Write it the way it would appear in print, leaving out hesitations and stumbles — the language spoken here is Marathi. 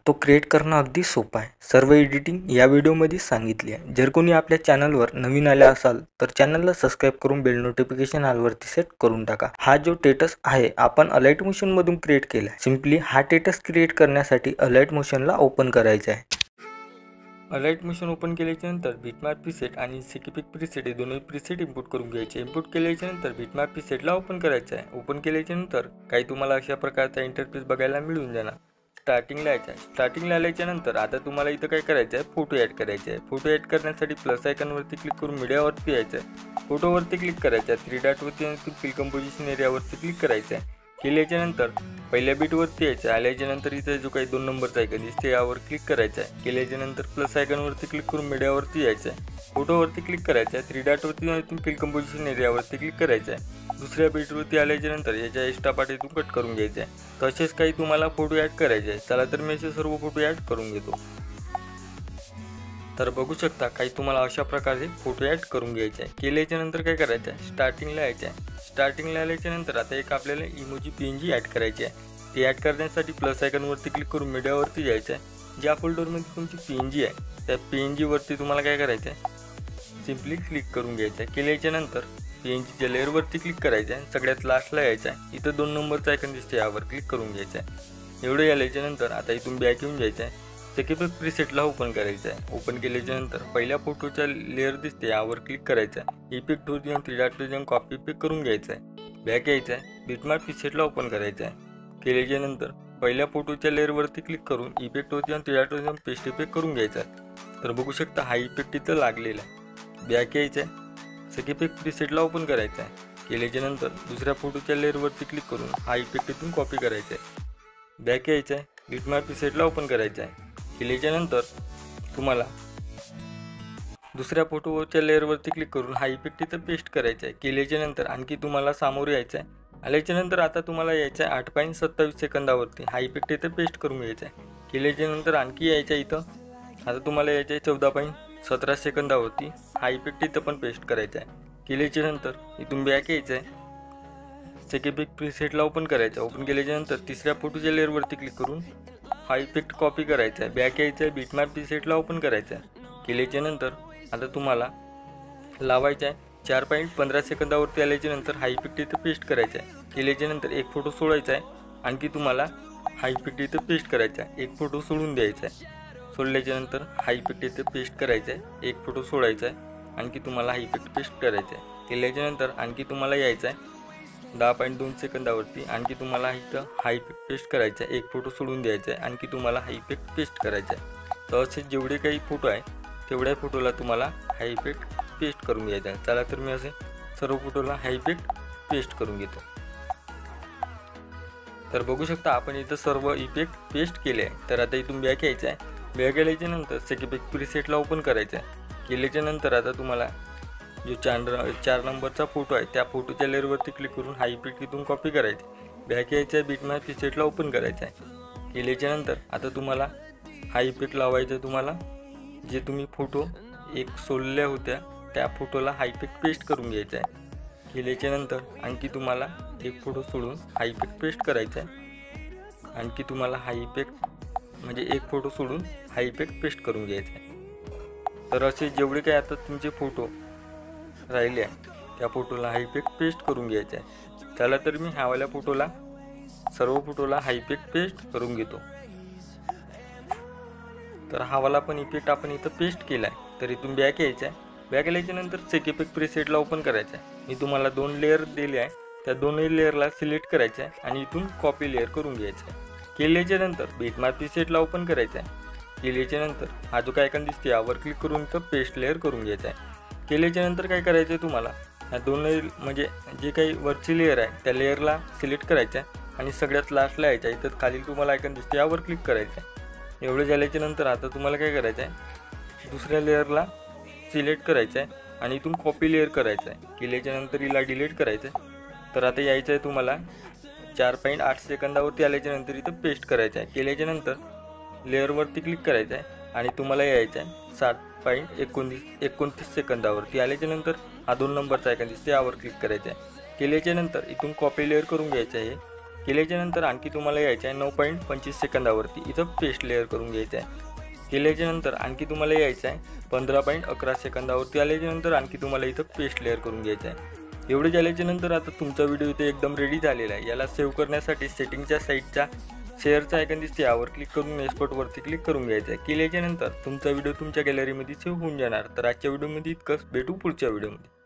तो क्रिएट करणं अगदी सोपं आहे। सर्व एडिटिंग या व्हिडिओमध्ये सांगितली आहे। जर कोणी आपल्या चॅनलवर नवीन आले असाल तर चॅनलला सबस्क्राइब करून बेल नोटिफिकेशन ऑल वरती सेट करून टाका। हा जो टेटस आहे आपण अलाइट मोशन मधून क्रिएट केला आहे। सिंपली हा टेटस क्रिएट करण्यासाठी अलाइट मोशनला ओपन करायचे आहे। अलाइट मोशन ओपन केल्याच्या नंतर बिटमॅप प्रीसेट आणि स्कीपिक प्रीसेट हे दोन्ही प्रीसेट इंपोर्ट करून घ्यायचे। इंपोर्ट केल्याच्या नंतर बिटमॅप प्रीसेटला ओपन करायचं आहे। ओपन केल्याच्या नंतर काही तुम्हाला अशा प्रकारचा इंटरफेस बघायला मिळून जाणार। स्टार्टिंगला यायचं आहे। स्टार्टिंगला आल्याच्या नंतर आता तुम्हाला इथं काय करायचं आहे, फोटो ॲड करायचे आहे। फोटो ॲड करण्यासाठी प्लस आयकॉनवरती क्लिक करून मीडियावरती यायचं आहे। फोटोवरती क्लिक करायचं आहे। 3 डॉटवरती फिल कंपोजिशन एरियावरती क्लिक करायचं आहे। केल्याच्या नंतर पहिल्या बीटवरती यायचं आहे। आल्याच्या नंतर इथे जो काही 2 नंबरचा आयकॉन दिसते यावर क्लिक करायचं आहे। केल्याच्या नंतर प्लस आयकॉनवरती क्लिक करून मीडियावरती यायचं आहे। फोटोवरती क्लिक करायचं आहे। 3 डॉटवरती फिल कंपोजिशन एरियावरती क्लिक करायचं आहे। दुसऱ्या बीटवरती आल्याच्या नंतर याच्या एक्स्ट्रा पार्ट इथून कट करून घ्यायचा आहे। तसेच काही तुम्हाला फोटो ॲड करायचे आहे। चला तर मी असे सर्व फोटो ॲड करून घेतो। तर बघू शकता काही तुम्हाला अशा प्रकारे फोटो ॲड करून घ्यायचे आहे। केल्याच्या नंतर काय करायचं आहे, स्टार्टिंगला यायचं आहे। स्टार्टिंगला आल्याच्या नंतर आता एक आपल्याला इमोजी पीएनजी ॲड करायची आहे। ती ॲड करण्यासाठी प्लस आयकॉनवरती क्लिक करून मीडियावरती जायचं आहे। ज्या फोल्डरमध्ये तुमची पीएनजी आहे त्या पीएनजीवरती तुम्हाला काय करायचं आहे, सिंपली क्लिक करून घ्यायचं आहे। केल्याच्या नंतर पीएनजीच्या लेअरवरती क्लिक करायचं आहे। सगळ्यात लास्टला यायचं आहे। इथं 2 नंबरचा आयकॉन दिसते यावर क्लिक करून घ्यायचं आहे। एवढं आल्याच्या नंतर आता इथून बॅक येऊन जायचं आहे। स्कीपिक प्रीसेटला ओपन करायचं आहे। ओपन केल्याच्या नंतर पहिल्या फोटोच्या लेअर दिसते यावर क्लिक करायचं आहे। इफेक्ट वरती जाऊन 3 डॉटवर जाऊन कॉपी पेस्ट करून घ्यायचं आहे। बॅक यायचं आहे। बिटमॅप प्रीसेटला ओपन करायचं आहे। केल्याच्या नंतर पहिल्या फोटोच्या लेअरवरती क्लिक करून इफेक्ट वरती जाऊन 3 डॉटवर जाऊन पेस्ट इफेक्ट करून घ्यायचा आहे। तर बघू शकता हा इफेक्ट इथं लागलेला आहे। बॅक यायचं आहे। स्कीपिक प्रीसेटला ओपन करायचं आहे। केल्याच्या नंतर दुसऱ्या फोटोच्या लेअरवरती क्लिक करून हा इफेक्ट इथून कॉपी करायचा आहे। बॅक यायचं आहे। बिटमॅप प्रीसेटला ओपन करायचं आहे। केल्याच्या नंतर तुम्हाला दुसऱ्या फोटोच्या लेअरवरती क्लिक करून हा इफेक्ट इथं पेस्ट करायचा आहे। केल्याच्या नंतर आणखी तुम्हाला समोर यायचं आहे। आल्याच्या नंतर आता तुम्हाला यायचं आहे 8.27 सेकंदावरती हा इफेक्ट इथं पेस्ट करून घ्यायचा आहे। केल्याच्या नंतर आणखी यायचं आहे इथं आता तुम्हाला यायचं आहे 14.17 सेकंदावरती हा इफेक्ट इथं पण पेस्ट करायचा आहे। केल्याच्या नंतर इथून बॅक यायचं आहे। स्कीपिक प्रीसेटला ओपन करायचं आहे। ओपन केल्याच्या नंतर तिसऱ्या फोटोच्या लेअरवरती क्लिक करून हा इफेक्ट कॉपी करायचा आहे। बॅक यायचं आहे। बिटमॅप प्रीसेटला ओपन करायचं आहे। केल्याच्या नंतर आता तुम्हाला लावायचं आहे 4.15 सेकंदावरती आल्याच्या नंतर हा इफेक्ट इथं पेस्ट करायचा आहे। केल्याच्या नंतर एक फोटो सोडायचा आहे। आणखी तुम्हाला हा इफेक्ट इथं पेस्ट करायचा आहे। एक फोटो सोडून द्यायचा आहे। सोडल्याच्या नंतर हा इफेक्ट इथं पेस्ट करायचा आहे। एक फोटो सोडायचा आहे। आणखी तुम्हाला हा इफेक्ट पेस्ट करायचा आहे। केल्याच्या नंतर आणखी तुम्हाला यायचं आहे 10.2 सेकंदावरती आणखी तुम्हाला इथं हा इफेक्ट पेस्ट करायचा आहे। एक फोटो सोडून द्यायचा आहे। आणखी तुम्हाला हा इफेक्ट पेस्ट करायचा आहे। तर असे जेवढे काही फोटो आहे तेवढ्या फोटोला तुम्हाला हा इफेक्ट पेस्ट करून घ्यायचा आहे। चला तर मी असे सर्व फोटोला हा इफेक्ट पेस्ट करून घेतो। तर बघू शकता आपण इथं सर्व इफेक्ट पेस्ट केले आहे। तर आता इथून बॅक यायचं आहे। बॅक आल्याच्या नंतर स्कीपिक प्रीसेटला ओपन करायचं आहे। केल्याच्या नंतर आता तुम्हाला जो 4 नंबरचा फोटो आहे त्या फोटोच्या लेअरवरती क्लिक करून हा इफेक्ट इथून कॉपी करायचा आहे। बॅक यायचं आहे। बिटमॅप प्रीसेटला ओपन करायचं आहे। केल्याच्या नंतर आता तुम्हाला हा इफेक्ट लावायचा आहे। तुम्हाला जे तुम्ही फोटो एक सोडल्या होत्या त्या फोटोला हा इफेक्ट पेस्ट करून घ्यायचा आहे। केल्याच्या नंतर आणखी तुम्हाला एक फोटो सोडून हा इफेक्ट पेस्ट करायचा आहे। आणखी तुम्हाला हा इफेक्ट म्हणजे एक फोटो सोडून हा इफेक्ट पेस्ट करून घ्यायचा आहे। तर असे जेवढे काही आता तुमचे फोटो राहिले आहे त्या फोटोला हा इफेक्ट पेस्ट करून घ्यायचा आहे। चला तर मी ह्यावाल्या फोटोला सर्व फोटोला हा इफेक्ट पेस्ट करून घेतो। तर हावाला पण इफेक्ट आपण इथं पेस्ट केला आहे। तर इथून बॅक यायचं आहे। बॅक आल्याच्या नंतर स्कीपिक प्रीसेटला ओपन करायचं आहे। मी तुम्हाला 2 लेअर दिले आहे त्या दोन्ही लेअरला सिलेक्ट करायचं आहे आणि इथून कॉपी लेअर करून घ्यायचं आहे। केल्याच्या नंतर बिटमॅप प्रीसेटला ओपन करायचं आहे। केल्याच्या नंतर हा जो काय आयकॉन दिसते यावर क्लिक करून इथं पेस्ट लेअर करून घ्यायचं आहे। केल्याच्या नंतर काय करायचं आहे तुम्हाला ह्या दोन्ही म्हणजे जे काही वरची लेअर आहे त्या लेअरला सिलेक्ट करायचं आहे आणि सगळ्यात लास्टला यायचं आहे। इथं खाली तुम्हाला आयकॉन दिसते यावर क्लिक करायचं आहे। एवढं झाल्याच्या नंतर आता तुम्हाला काय करायचं आहे, दुसऱ्या लेअरला सिलेक्ट करायचं आहे आणि इथून कॉपी लेअर करायचं आहे। केल्याच्या नंतर हिला डिलीट करायचं आहे। तर आता यायचं आहे तुम्हाला 4.8 सेकंदावरती आल्याच्या नंतर इथं पेस्ट करायचं आहे। केल्याच्या नंतर लेअरवरती क्लिक करायचं आहे आणि तुम्हाला यायचं आहे 7.29 सेकंदावरती आल्याच्या नंतर हा 2 नंबरचा आयकॉन दिसते यावर क्लिक करायचं आहे। केल्याच्या नंतर इथून कॉपी लेअर करून घ्यायचं आहे केल्याच्यानंतर आणखी तुम्हाला यायचं आहे 9.25 सेकंदावरती इथं पेस्ट लेअर करून घ्यायचं आहे। केल्याच्यानंतर आणखी तुम्हाला यायचं आहे 15.11 सेकंदावरती आल्याच्यानंतर आणखी तुम्हाला इथं पेस्ट लेअर करून घ्यायचं आहे। एवढे झाल्याच्यानंतर आता तुमचा व्हिडिओ इथे एकदम रेडी झालेला आहे। याला सेव्ह करण्यासाठी सेटिंगच्या साईडच्या शेअरचा आयकॉन दिसते यावर क्लिक करून एक्सपोर्टवरती क्लिक करून घ्यायचं आहे। केल्याच्यानंतर तुमचा व्हिडिओ तुमच्या गॅलरीमध्ये सेव्ह होऊन जाणार। तर आजच्या व्हिडिओमध्ये इतकंच, भेटू पुढच्या व्हिडिओमध्ये।